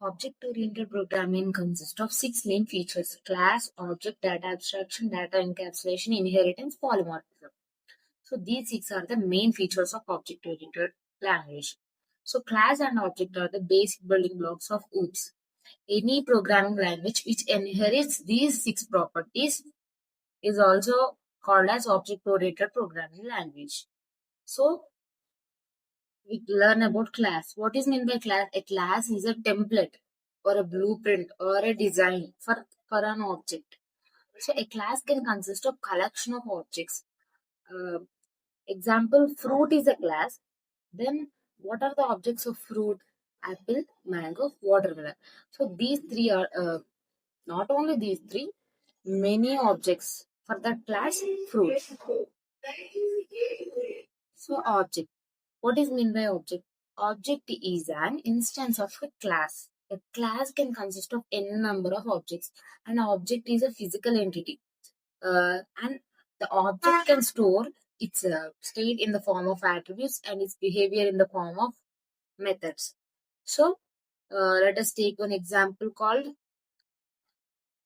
Object-oriented programming consists of 6 main features: class, object, data abstraction, data encapsulation, inheritance, polymorphism. So these 6 are the main features of object-oriented language. So class and object are the basic building blocks of OOPS. Any programming language which inherits these 6 properties is also called as object-oriented programming language. So we learn about class. What is meant by class? A class is a template or a blueprint or a design for an object. So a class can consist of collection of objects. Uh, Example, fruit is a class. Then what are the objects of fruit? Apple, mango, watermelon. So these three are not only these three, many objects for that class fruit. So object. What is meant by object? Object is an instance of a class. A class can consist of n number of objects. An object is a physical entity. And the object can store its state in the form of attributes and its behavior in the form of methods. So, let us take one example called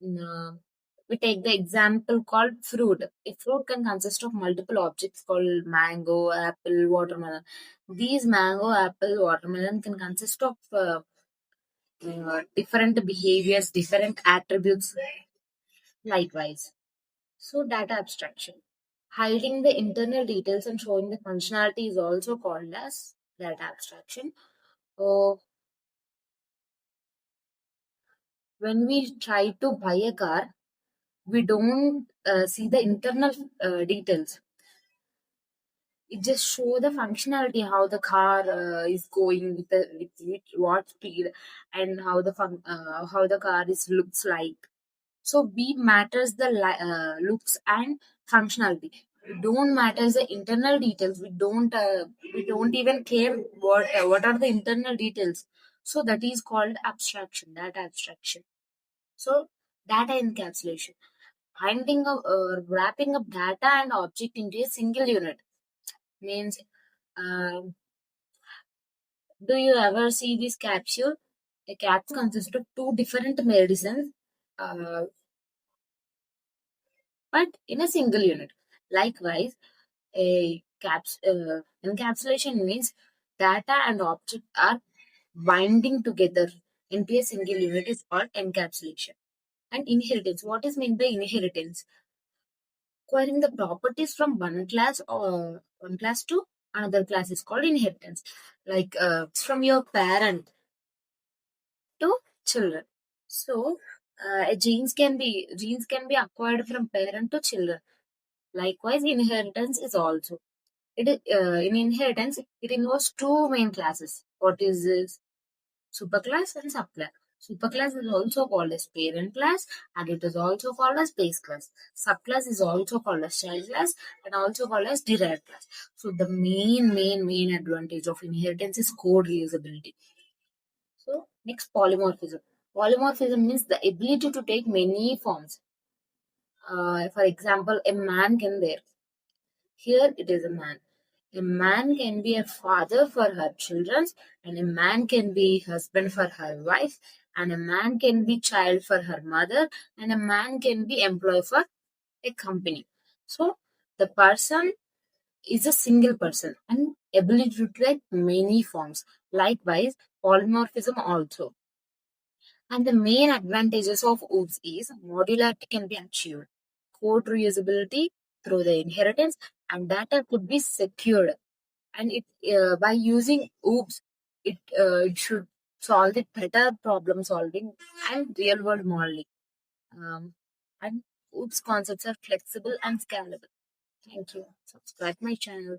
we take the example called fruit. A fruit can consist of multiple objects called mango, apple, watermelon. These mango, apple, watermelon can consist of different behaviors, different attributes, likewise. So, data abstraction. Hiding the internal details and showing the functionality is also called as data abstraction. When we try to buy a car, we don't see the internal details. It just show the functionality, how the car is going with what speed, and how the car is looks like. So B matters the looks and functionality. We don't matters the internal details. We don't even care what are the internal details. So that is called abstraction, data abstraction. So data encapsulation, finding up wrapping up data and object into a single unit means. Um, do you ever see this capsule? A capsule consists of two different medicines, uh, but in a single unit. Likewise, encapsulation means data and object are binding together into a single unit is called encapsulation. And inheritance. What is meant by inheritance? Acquiring the properties from one class to another class is called inheritance. Like from your parent to children. So genes can be acquired from parent to children. Likewise, inheritance is also. In inheritance, it involves two main classes. What is this? Superclass and subclass. Superclass is also called as parent class and it is also called as base class. Subclass is also called as child class and also called as derived class. So the main advantage of inheritance is code reusability. So next, polymorphism. Polymorphism means the ability to take many forms. For example, a man can there. Here it is a man. A man can be a father for her children, and a man can be husband for her wife, and a man can be child for her mother, and a man can be employee for a company. So the person is a single person and ability to take many forms. Likewise, polymorphism also. And the main advantages of OOPS is modularity can be achieved, code reusability through the inheritance, and data could be secured. And it by using OOPS, it should solve it better problem solving and real world modeling. And OOPS concepts are flexible and scalable. Thank you. Subscribe my channel.